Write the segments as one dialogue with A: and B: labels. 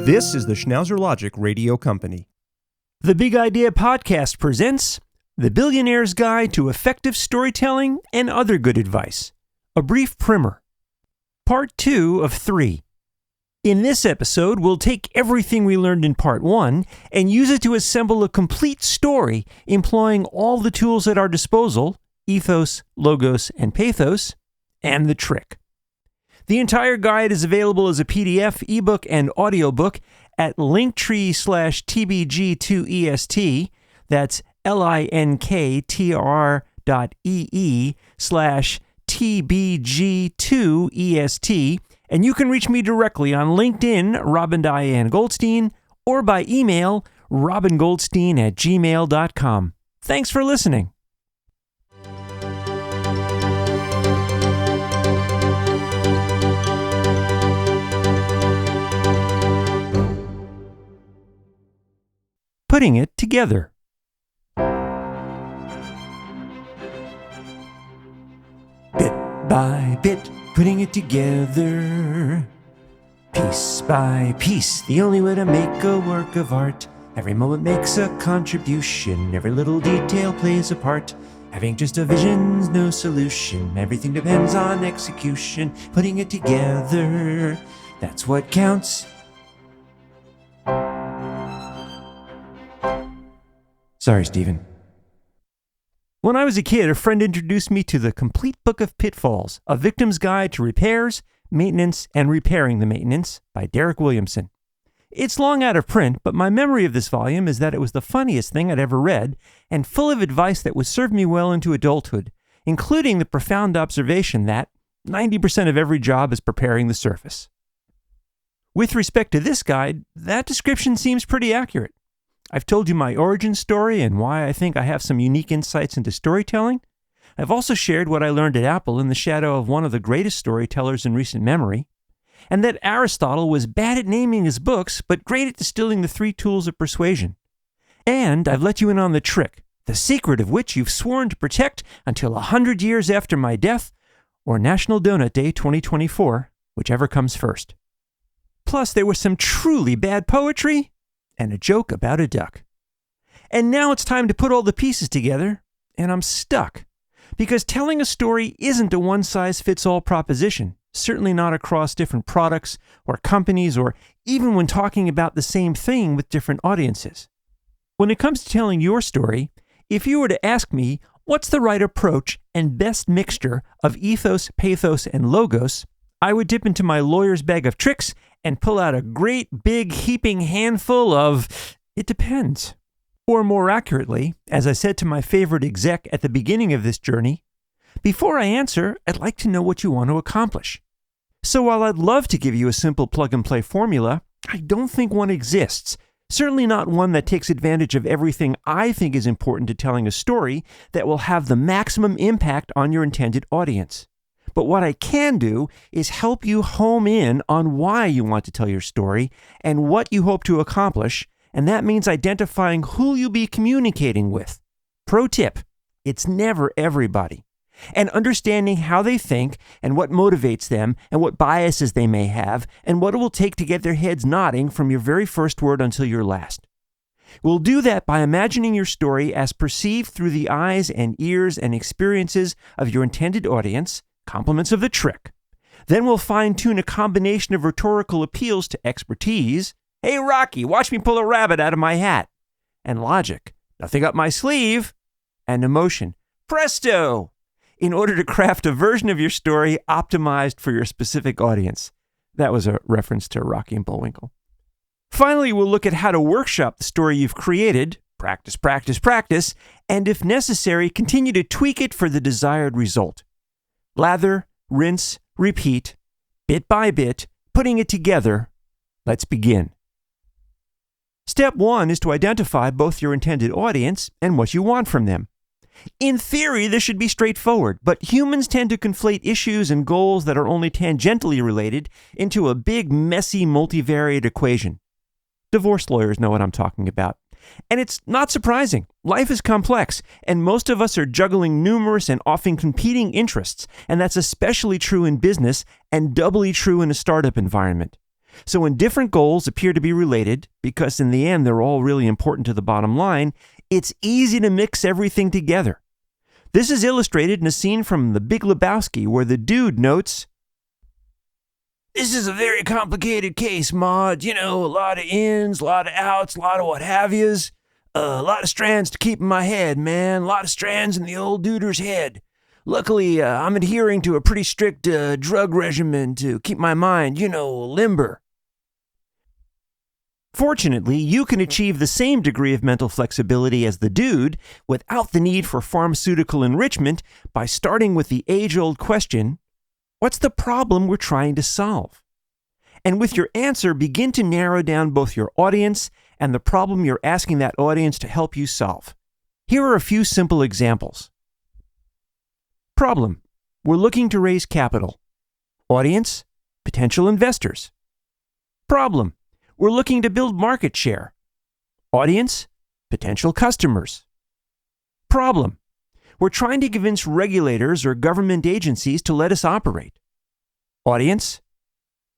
A: This is the Schnauzer Logic Radio Company.
B: The Big Idea Podcast presents The Billionaire's Guide to Effective Storytelling and Other Good Advice, a brief primer. Part 2 of 3. In this episode, we'll take everything we learned in Part 1 and use it to assemble a complete story employing all the tools at our disposal, Ethos, Logos, and Pathos, and the trick. The entire guide is available as a PDF, ebook, and audiobook at linktree/tbg2est. That's linktr.ee/tbg2est. And you can reach me directly on LinkedIn, Robin Diane Goldstein, or by email, robingoldstein@gmail.com. Thanks for listening. Putting it together. Bit by bit, putting it together. Piece by piece, the only way to make a work of art. Every moment makes a contribution, every little detail plays a part. Having just a vision's no solution, everything depends on execution. Putting it together, that's what counts. Sorry, Stephen. When I was a kid, a friend introduced me to The Complete Book of Pitfalls, A Victim's Guide to Repairs, Maintenance, and Repairing the Maintenance by Derek Williamson. It's long out of print, but my memory of this volume is that it was the funniest thing I'd ever read and full of advice that would serve me well into adulthood, including the profound observation that 90% of every job is preparing the surface. With respect to this guide, that description seems pretty accurate. I've told you my origin story and why I think I have some unique insights into storytelling. I've also shared what I learned at Apple in the shadow of one of the greatest storytellers in recent memory, and that Aristotle was bad at naming his books, but great at distilling the 3 tools of persuasion. And I've let you in on the trick, the secret of which you've sworn to protect until 100 years after my death, or National Donut Day 2024, whichever comes first. Plus, there was some truly bad poetry and a joke about a duck. And now it's time to put all the pieces together, and I'm stuck. Because telling a story isn't a one-size-fits-all proposition, certainly not across different products or companies, or even when talking about the same thing with different audiences. When it comes to telling your story, if you were to ask me, what's the right approach and best mixture of ethos, pathos, and logos, I would dip into my lawyer's bag of tricks and pull out a great big heaping handful of, it depends. Or more accurately, as I said to my favorite exec at the beginning of this journey, before I answer, I'd like to know what you want to accomplish. So while I'd love to give you a simple plug-and-play formula, I don't think one exists. Certainly not one that takes advantage of everything I think is important to telling a story that will have the maximum impact on your intended audience. But what I can do is help you home in on why you want to tell your story and what you hope to accomplish, and that means identifying who you'll be communicating with. Pro tip, it's never everybody. And understanding how they think and what motivates them and what biases they may have and what it will take to get their heads nodding from your very first word until your last. We'll do that by imagining your story as perceived through the eyes and ears and experiences of your intended audience, compliments of the trick. Then we'll fine-tune a combination of rhetorical appeals to expertise. Hey, Rocky, watch me pull a rabbit out of my hat. And logic. Nothing up my sleeve. And emotion. Presto! In order to craft a version of your story optimized for your specific audience. That was a reference to Rocky and Bullwinkle. Finally, we'll look at how to workshop the story you've created. Practice, practice, practice. And if necessary, continue to tweak it for the desired result. Lather, rinse, repeat, bit by bit, putting it together. Let's begin. Step 1 is to identify both your intended audience and what you want from them. In theory, this should be straightforward, but humans tend to conflate issues and goals that are only tangentially related into a big, messy, multivariate equation. Divorce lawyers know what I'm talking about. And it's not surprising. Life is complex, and most of us are juggling numerous and often competing interests, and that's especially true in business and doubly true in a startup environment. So when different goals appear to be related, because in the end they're all really important to the bottom line, it's easy to mix everything together. This is illustrated in a scene from The Big Lebowski where the dude notes, "This is a very complicated case, Maud. You know, a lot of ins, a lot of outs, a lot of what have yous. A lot of strands to keep in my head, man. A lot of strands in the old duder's head. Luckily, I'm adhering to a pretty strict drug regimen to keep my mind, limber." Fortunately, you can achieve the same degree of mental flexibility as the dude without the need for pharmaceutical enrichment by starting with the age-old question, what's the problem we're trying to solve? And with your answer, begin to narrow down both your audience and the problem you're asking that audience to help you solve. Here are a few simple examples. Problem: we're looking to raise capital. Audience: potential investors. Problem: we're looking to build market share. Audience: potential customers. Problem: we're trying to convince regulators or government agencies to let us operate. Audience: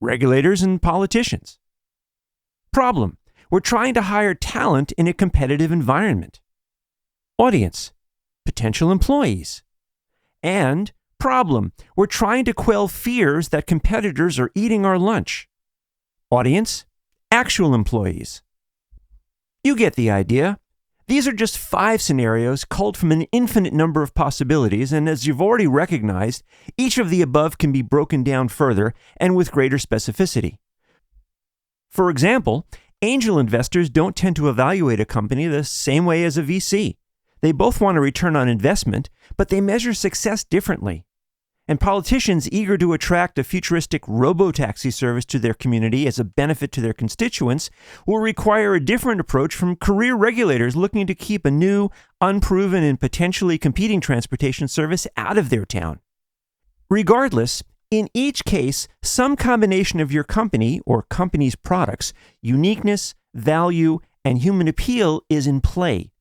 B: regulators and politicians. Problem: we're trying to hire talent in a competitive environment. Audience: potential employees. And problem: we're trying to quell fears that competitors are eating our lunch. Audience: actual employees. You get the idea. These are just 5 scenarios culled from an infinite number of possibilities, and as you've already recognized, each of the above can be broken down further and with greater specificity. For example, angel investors don't tend to evaluate a company the same way as a VC. They both want a return on investment, but they measure success differently. And politicians eager to attract a futuristic robo-taxi service to their community as a benefit to their constituents will require a different approach from career regulators looking to keep a new, unproven, and potentially competing transportation service out of their town. Regardless, in each case, some combination of your company or company's products, uniqueness, value, and human appeal is in play.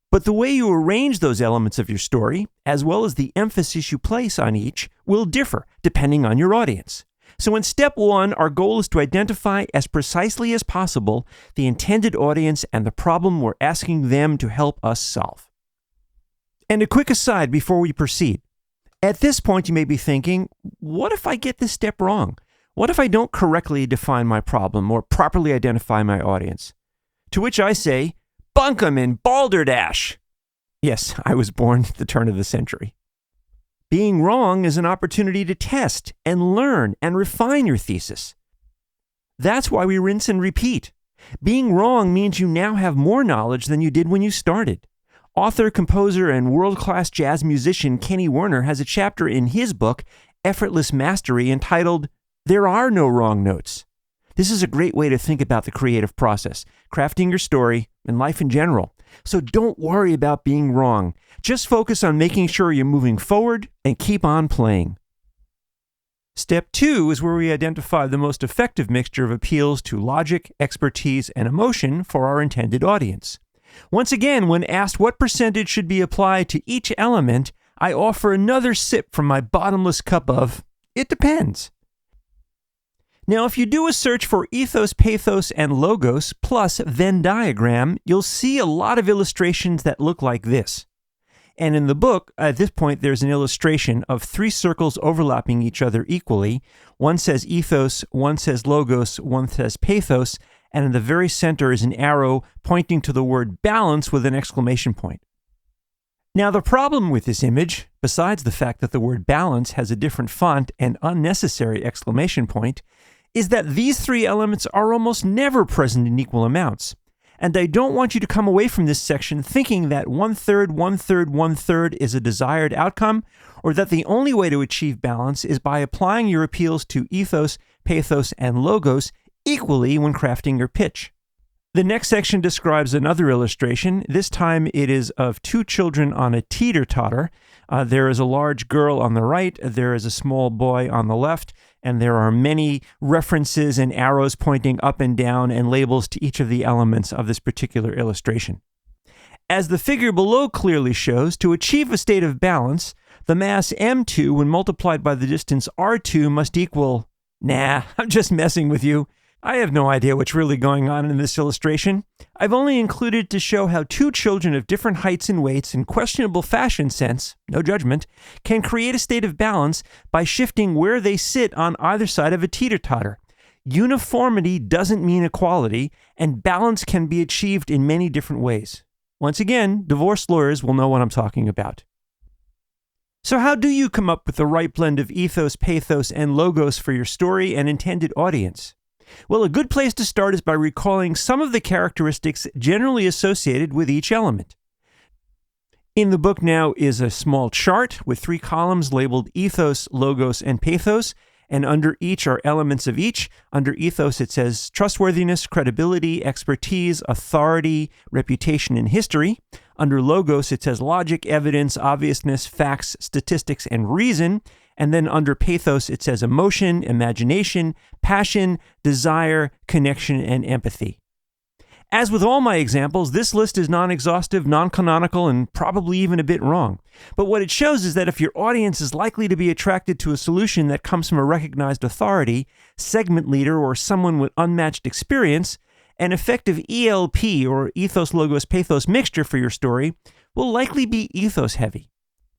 B: But the way you arrange those elements of your story, as well as the emphasis you place on each, will differ depending on your audience. So in step 1, our goal is to identify as precisely as possible the intended audience and the problem we're asking them to help us solve. And a quick aside before we proceed. At this point, you may be thinking, what if I get this step wrong? What if I don't correctly define my problem or properly identify my audience? To which I say, bunkum in balderdash. Yes, I was born at the turn of the century. Being wrong is an opportunity to test and learn and refine your thesis. That's why we rinse and repeat. Being wrong means you now have more knowledge than you did when you started. Author, composer, and world-class jazz musician Kenny Werner has a chapter in his book, Effortless Mastery, entitled, "There Are No Wrong Notes." This is a great way to think about the creative process, crafting your story, and life in general. So don't worry about being wrong. Just focus on making sure you're moving forward and keep on playing. Step 2 is where we identify the most effective mixture of appeals to logic, expertise, and emotion for our intended audience. Once again, when asked what percentage should be applied to each element, I offer another sip from my bottomless cup of, it depends. Now, if you do a search for Ethos, Pathos, and Logos plus Venn diagram, you'll see a lot of illustrations that look like this. And in the book, at this point, there's an illustration of 3 circles overlapping each other equally. One says Ethos, one says Logos, one says Pathos, and in the very center is an arrow pointing to the word balance with an exclamation point. Now, the problem with this image, besides the fact that the word balance has a different font and unnecessary exclamation point, is that these 3 elements are almost never present in equal amounts. And I don't want you to come away from this section thinking that 1/3, 1/3, 1/3 is a desired outcome, or that the only way to achieve balance is by applying your appeals to ethos, pathos, and logos equally when crafting your pitch. The next section describes another illustration. This time it is of 2 children on a teeter-totter. There is a large girl on the right, there is a small boy on the left, and there are many references and arrows pointing up and down and labels to each of the elements of this particular illustration. As the figure below clearly shows, to achieve a state of balance, the mass m2 when multiplied by the distance r2 must equal, nah, I'm just messing with you. I have no idea what's really going on in this illustration. I've only included to show how two children of different heights and weights and questionable fashion sense, no judgment, can create a state of balance by shifting where they sit on either side of a teeter-totter. Uniformity doesn't mean equality, and balance can be achieved in many different ways. Once again, divorce lawyers will know what I'm talking about. So how do you come up with the right blend of ethos, pathos, and logos for your story and intended audience? Well, a good place to start is by recalling some of the characteristics generally associated with each element. In the book now is a small chart with 3 columns labeled ethos, logos, and pathos, and under each are elements of each. Under ethos, it says trustworthiness, credibility, expertise, authority, reputation, and history. Under logos, it says logic, evidence, obviousness, facts, statistics, and reason. And then under pathos, it says emotion, imagination, passion, desire, connection, and empathy. As with all my examples, this list is non-exhaustive, non-canonical, and probably even a bit wrong. But what it shows is that if your audience is likely to be attracted to a solution that comes from a recognized authority, segment leader, or someone with unmatched experience, an effective ELP, or ethos, logos, pathos mixture for your story will likely be ethos heavy.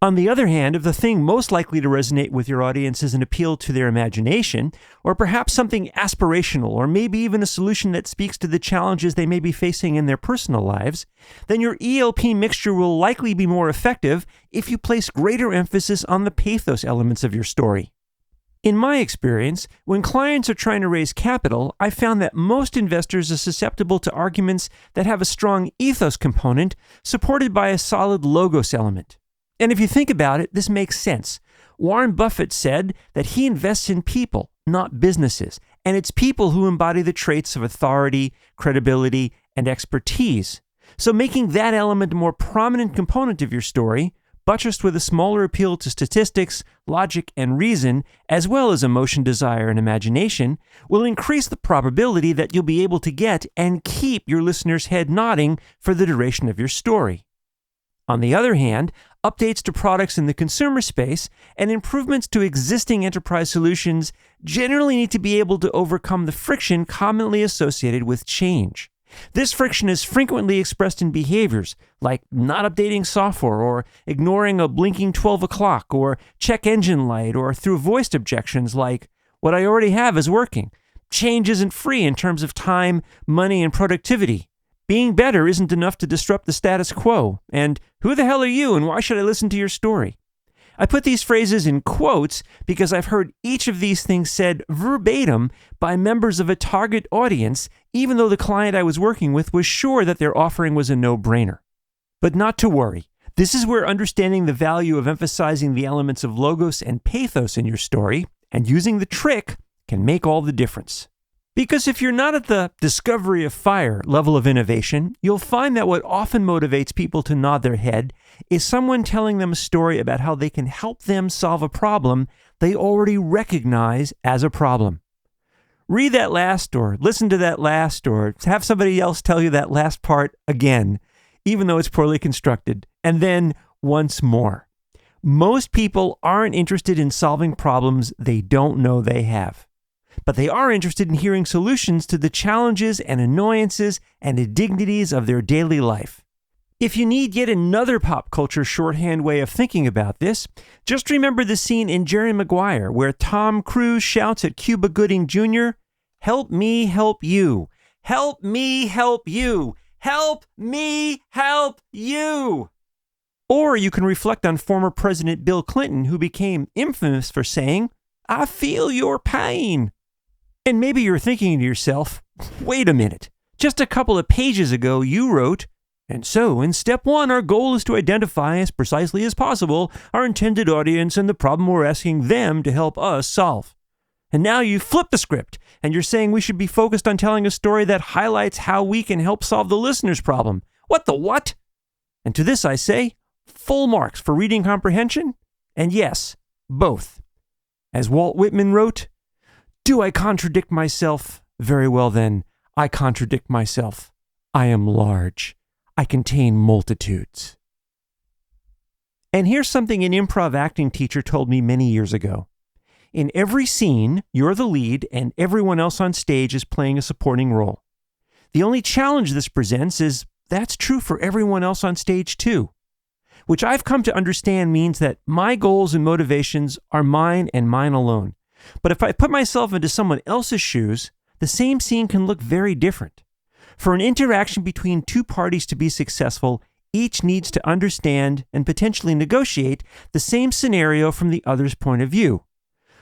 B: On the other hand, if the thing most likely to resonate with your audience is an appeal to their imagination, or perhaps something aspirational, or maybe even a solution that speaks to the challenges they may be facing in their personal lives, then your ELP mixture will likely be more effective if you place greater emphasis on the pathos elements of your story. In my experience, when clients are trying to raise capital, I found that most investors are susceptible to arguments that have a strong ethos component supported by a solid logos element. And if you think about it, this makes sense. Warren Buffett said that he invests in people, not businesses, and it's people who embody the traits of authority, credibility, and expertise. So making that element a more prominent component of your story, buttressed with a smaller appeal to statistics, logic, and reason, as well as emotion, desire, and imagination, will increase the probability that you'll be able to get and keep your listener's head nodding for the duration of your story. On the other hand, updates to products in the consumer space and improvements to existing enterprise solutions generally need to be able to overcome the friction commonly associated with change. This friction is frequently expressed in behaviors like not updating software or ignoring a blinking 12 o'clock or check engine light, or through voiced objections like, "What I already have is working. Change isn't free in terms of time, money, and productivity. Being better isn't enough to disrupt the status quo. And who the hell are you, and why should I listen to your story?" I put these phrases in quotes because I've heard each of these things said verbatim by members of a target audience, even though the client I was working with was sure that their offering was a no-brainer. But not to worry. This is where understanding the value of emphasizing the elements of logos and pathos in your story and using the trick can make all the difference. Because if you're not at the discovery of fire level of innovation, you'll find that what often motivates people to nod their head is someone telling them a story about how they can help them solve a problem they already recognize as a problem. Read that last, or listen to that last, or have somebody else tell you that last part again, even though it's poorly constructed, and then once more. Most people aren't interested in solving problems they don't know they have. But they are interested in hearing solutions to the challenges and annoyances and indignities of their daily life. If you need yet another pop culture shorthand way of thinking about this, just remember the scene in Jerry Maguire where Tom Cruise shouts at Cuba Gooding Jr., "Help me help you. Help me help you. Help me help you." Or you can reflect on former President Bill Clinton, who became infamous for saying, "I feel your pain." And maybe you're thinking to yourself, wait a minute, just a couple of pages ago you wrote, "And so in step 1, our goal is to identify as precisely as possible our intended audience and the problem we're asking them to help us solve." And now you flip the script and you're saying we should be focused on telling a story that highlights how we can help solve the listener's problem. What the what? And to this I say, full marks for reading comprehension, and yes, both. As Walt Whitman wrote, "Do I contradict myself? Very well then, I contradict myself. I am large. I contain multitudes." And here's something an improv acting teacher told me many years ago. In every scene, you're the lead and everyone else on stage is playing a supporting role. The only challenge this presents is that's true for everyone else on stage too, which I've come to understand means that my goals and motivations are mine and mine alone. But if I put myself into someone else's shoes, the same scene can look very different. For an interaction between two parties to be successful, each needs to understand and potentially negotiate the same scenario from the other's point of view.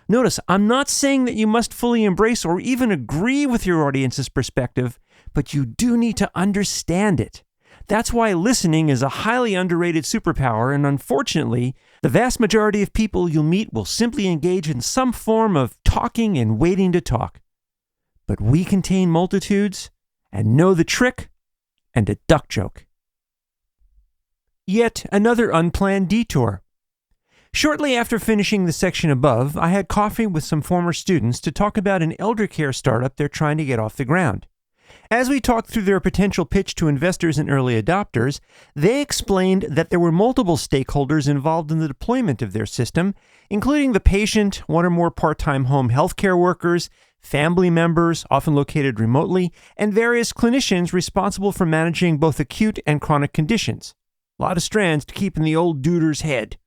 B: Notice, I'm not saying that you must fully embrace or even agree with your audience's perspective, but you do need to understand it. That's why listening is a highly underrated superpower, and unfortunately, the vast majority of people you'll meet will simply engage in some form of talking and waiting to talk. But we contain multitudes and know the trick and a duck joke. Yet another unplanned detour. Shortly after finishing the section above, I had coffee with some former students to talk about an elder care startup they're trying to get off the ground. As we talked through their potential pitch to investors and early adopters, they explained that there were multiple stakeholders involved in the deployment of their system, including the patient, one or more part-time home healthcare workers, family members, often located remotely, and various clinicians responsible for managing both acute and chronic conditions. A lot of strands to keep in the old duder's head.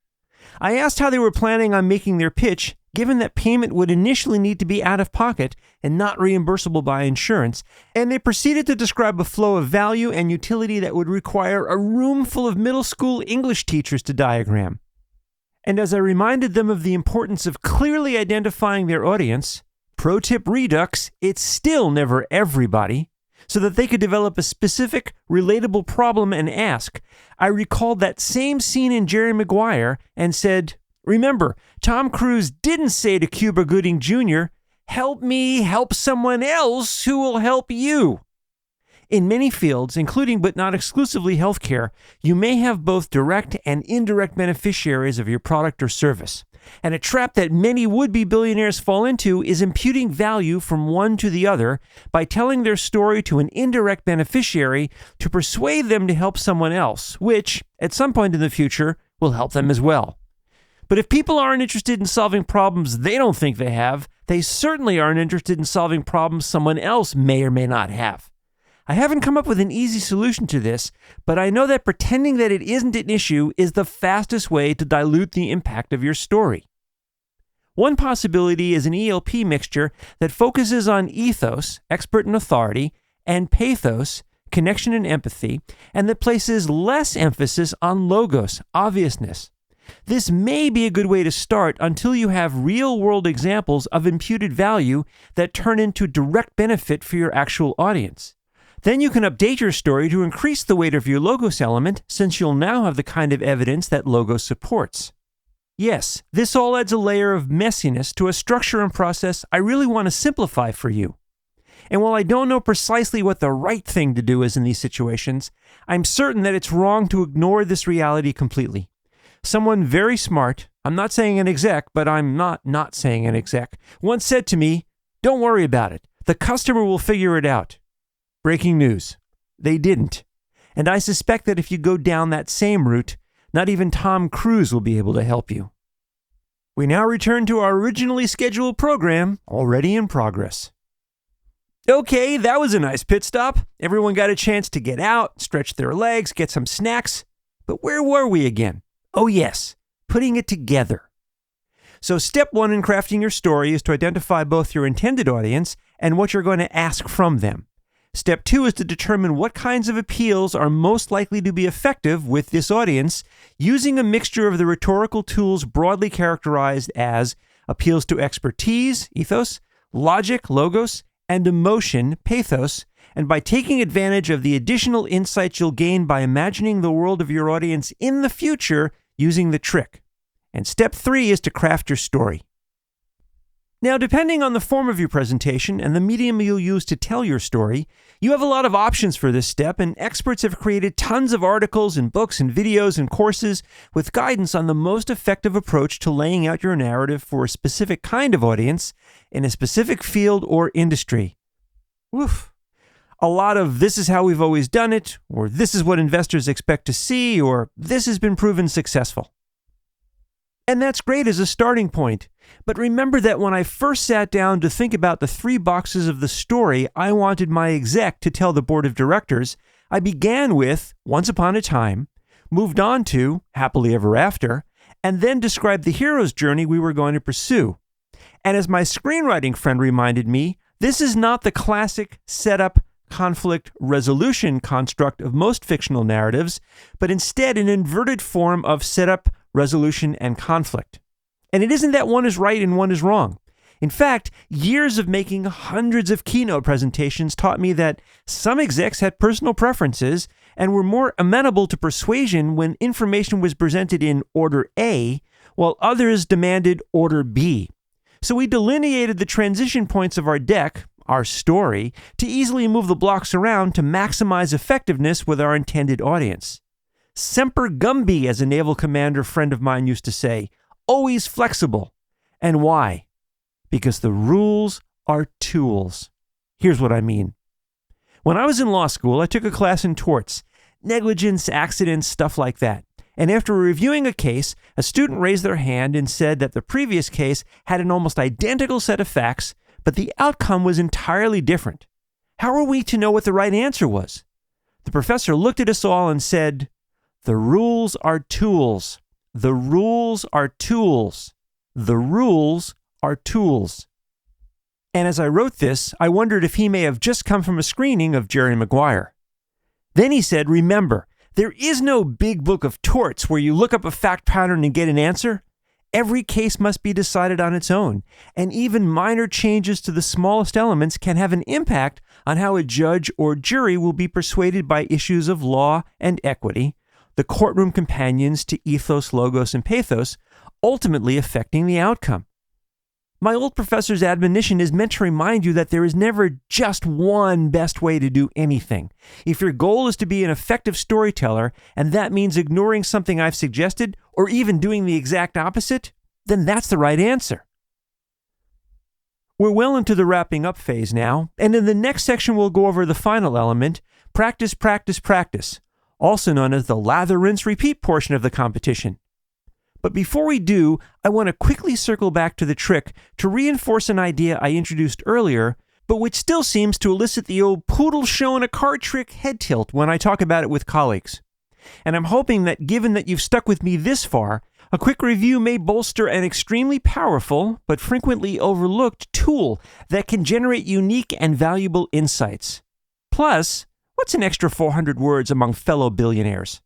B: I asked how they were planning on making their pitch, given that payment would initially need to be out of pocket and not reimbursable by insurance, and they proceeded to describe a flow of value and utility that would require a room full of middle school English teachers to diagram. And as I reminded them of the importance of clearly identifying their audience, pro tip redux, it's still never everybody, so that they could develop a specific, relatable problem and ask, I recalled that same scene in Jerry Maguire and said, remember, Tom Cruise didn't say to Cuba Gooding Jr., help me help someone else who will help you. In many fields, including but not exclusively healthcare, you may have both direct and indirect beneficiaries of your product or service. And a trap that many would-be billionaires fall into is imputing value from one to the other by telling their story to an indirect beneficiary to persuade them to help someone else, which, at some point in the future, will help them as well. But if people aren't interested in solving problems they don't think they have, they certainly aren't interested in solving problems someone else may or may not have. I haven't come up with an easy solution to this, but I know that pretending that it isn't an issue is the fastest way to dilute the impact of your story. One possibility is an ELP mixture that focuses on ethos, expert and authority, and pathos, connection and empathy, and that places less emphasis on logos, obviousness. This may be a good way to start until you have real-world examples of imputed value that turn into direct benefit for your actual audience. Then you can update your story to increase the weight of your logos element, since you'll now have the kind of evidence that logos supports. Yes, this all adds a layer of messiness to a structure and process I really want to simplify for you. And while I don't know precisely what the right thing to do is in these situations, I'm certain that it's wrong to ignore this reality completely. Someone very smart, I'm not saying an exec, but I'm not saying an exec, once said to me, "Don't worry about it. The customer will figure it out." Breaking news. They didn't. And I suspect that if you go down that same route, not even Tom Cruise will be able to help you. We now return to our originally scheduled program, already in progress. Okay, that was a nice pit stop. Everyone got a chance to get out, stretch their legs, get some snacks. But where were we again? Oh yes, putting it together. So step one in crafting your story is to identify both your intended audience and what you're going to ask from them. Step two is to determine what kinds of appeals are most likely to be effective with this audience, using a mixture of the rhetorical tools broadly characterized as appeals to expertise, ethos, logic, logos, and emotion, pathos, and by taking advantage of the additional insights you'll gain by imagining the world of your audience in the future using the trick. And step three is to craft your story. Now, depending on the form of your presentation and the medium you'll use to tell your story, you have a lot of options for this step, and experts have created tons of articles and books and videos and courses with guidance on the most effective approach to laying out your narrative for a specific kind of audience in a specific field or industry. Woof. A lot of this is how we've always done it, or this is what investors expect to see, or this has been proven successful. And that's great as a starting point. But remember that when I first sat down to think about the 3 boxes of the story I wanted my exec to tell the board of directors, I began with Once Upon a Time, moved on to Happily Ever After, and then described the hero's journey we were going to pursue. And as my screenwriting friend reminded me, this is not the classic setup, conflict, resolution construct of most fictional narratives, but instead an inverted form of setup, resolution, and conflict. And it isn't that one is right and one is wrong. In fact, years of making hundreds of keynote presentations taught me that some execs had personal preferences and were more amenable to persuasion when information was presented in order A, while others demanded order B. So we delineated the transition points of our deck, our story, to easily move the blocks around to maximize effectiveness with our intended audience. Semper Gumby, as a naval commander friend of mine used to say, always flexible. And why? Because the rules are tools. Here's what I mean. When I was in law school, I took a class in torts, negligence, accidents, stuff like that. And after reviewing a case, a student raised their hand and said that the previous case had an almost identical set of facts, but the outcome was entirely different. How are we to know what the right answer was? The professor looked at us all and said, "The rules are tools. The rules are tools. The rules are tools." And as I wrote this, I wondered if he may have just come from a screening of Jerry Maguire. Then he said, "Remember, there is no big book of torts where you look up a fact pattern and get an answer. Every case must be decided on its own, and even minor changes to the smallest elements can have an impact on how a judge or jury will be persuaded by issues of law and equity, the courtroom companions to Ethos, Logos, and Pathos, ultimately affecting the outcome." My old professor's admonition is meant to remind you that there is never just one best way to do anything. If your goal is to be an effective storyteller, and that means ignoring something I've suggested, or even doing the exact opposite, then that's the right answer. We're well into the wrapping up phase now, and in the next section we'll go over the final element, practice, practice, practice, also known as the lather, rinse, repeat portion of the competition. But before we do, I want to quickly circle back to the trick to reinforce an idea I introduced earlier, but which still seems to elicit the old poodle showing a card trick head tilt when I talk about it with colleagues. And I'm hoping that given that you've stuck with me this far, a quick review may bolster an extremely powerful, but frequently overlooked tool that can generate unique and valuable insights. Plus, what's an extra 400 words among fellow billionaires?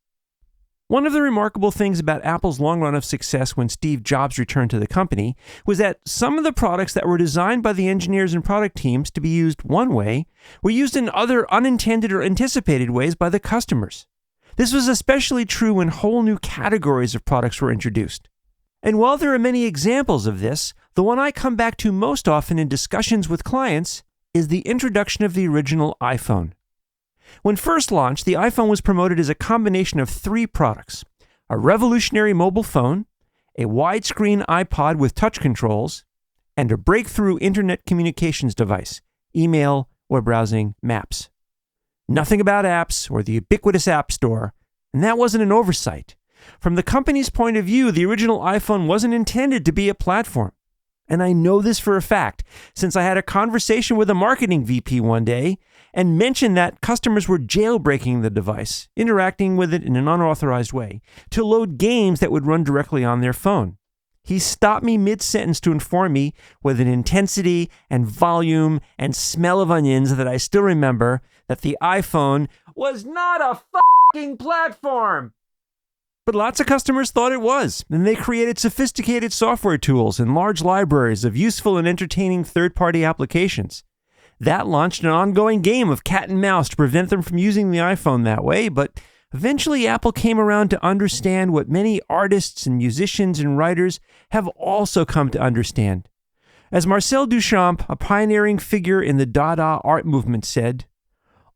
B: One of the remarkable things about Apple's long run of success when Steve Jobs returned to the company was that some of the products that were designed by the engineers and product teams to be used one way were used in other unintended or anticipated ways by the customers. This was especially true when whole new categories of products were introduced. And while there are many examples of this, the one I come back to most often in discussions with clients is the introduction of the original iPhone. When first launched, the iPhone was promoted as a combination of 3 products: a revolutionary mobile phone, a widescreen iPod with touch controls, and a breakthrough internet communications device, email, web browsing, maps. Nothing about apps or the ubiquitous App Store, and that wasn't an oversight. From the company's point of view, the original iPhone wasn't intended to be a platform. And I know this for a fact, since I had a conversation with a marketing VP one day and mentioned that customers were jailbreaking the device, interacting with it in an unauthorized way, to load games that would run directly on their phone. He stopped me mid-sentence to inform me with an intensity and volume and smell of onions that I still remember that the iPhone was not a fucking platform. But lots of customers thought it was, and they created sophisticated software tools and large libraries of useful and entertaining third-party applications. That launched an ongoing game of cat and mouse to prevent them from using the iPhone that way, but eventually Apple came around to understand what many artists and musicians and writers have also come to understand. As Marcel Duchamp, a pioneering figure in the Dada art movement, said,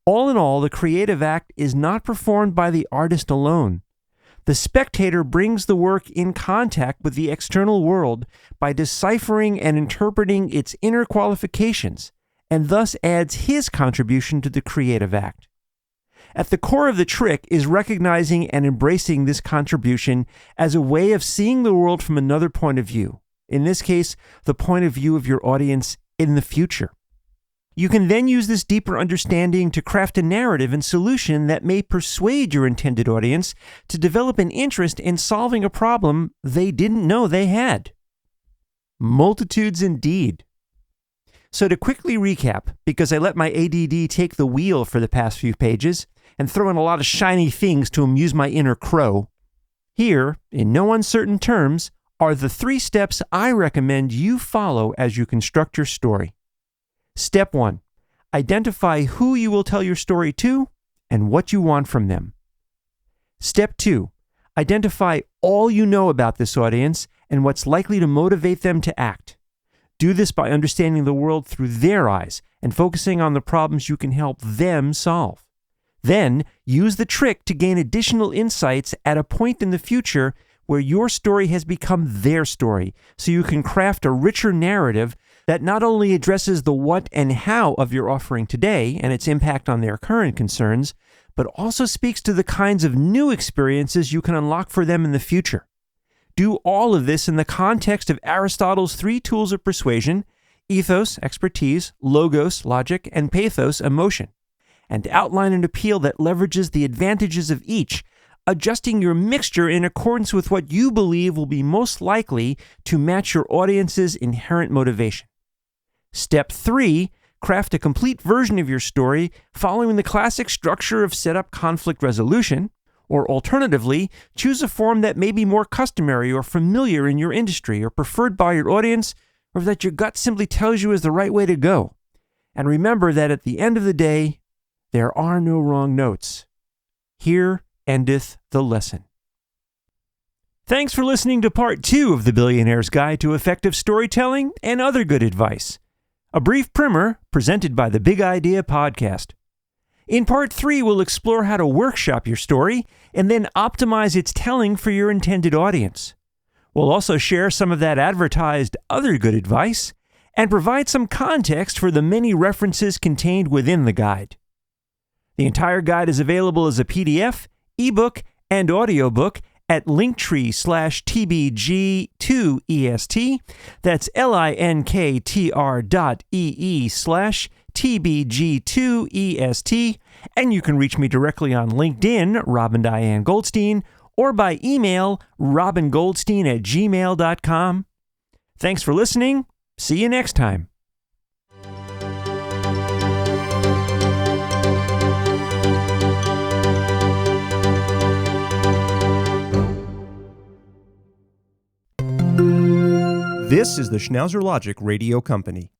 B: "All in all, the creative act is not performed by the artist alone. The spectator brings the work in contact with the external world by deciphering and interpreting its inner qualifications, and thus adds his contribution to the creative act. At the core of the trick is recognizing and embracing this contribution as a way of seeing the world from another point of view, in this case, the point of view of your audience in the future. You can then use this deeper understanding to craft a narrative and solution that may persuade your intended audience to develop an interest in solving a problem they didn't know they had. Multitudes indeed. So to quickly recap, because I let my ADD take the wheel for the past few pages and throw in a lot of shiny things to amuse my inner crow, here, in no uncertain terms, are the 3 steps I recommend you follow as you construct your story. Step 1. Identify who you will tell your story to and what you want from them. Step 2. Identify all you know about this audience and what's likely to motivate them to act. Do this by understanding the world through their eyes and focusing on the problems you can help them solve. Then, use the trick to gain additional insights at a point in the future where your story has become their story, so you can craft a richer narrative that not only addresses the what and how of your offering today and its impact on their current concerns, but also speaks to the kinds of new experiences you can unlock for them in the future. Do all of this in the context of Aristotle's 3 tools of persuasion: ethos, expertise; logos, logic; and pathos, emotion, and outline an appeal that leverages the advantages of each, adjusting your mixture in accordance with what you believe will be most likely to match your audience's inherent motivation. Step 3, craft a complete version of your story following the classic structure of setup, conflict, resolution, or alternatively, choose a form that may be more customary or familiar in your industry or preferred by your audience, or that your gut simply tells you is the right way to go. And remember that at the end of the day, there are no wrong notes. Here endeth the lesson. Thanks for listening to part 2 of the Billionaire's Guide to Effective Storytelling and Other Good Advice, a brief primer presented by the Big Idea Podcast. In part 3, we'll explore how to workshop your story and then optimize its telling for your intended audience. We'll also share some of that advertised other good advice and provide some context for the many references contained within the guide. The entire guide is available as a PDF, ebook, and audiobook at linktree/TBG2EST. That's linktr.ee/TBG2EST. And you can reach me directly on LinkedIn, Robin Diane Goldstein, or by email, robingoldstein@gmail.com. Thanks for listening. See you next time.
A: This is the Schnauzer Logic Radio Company.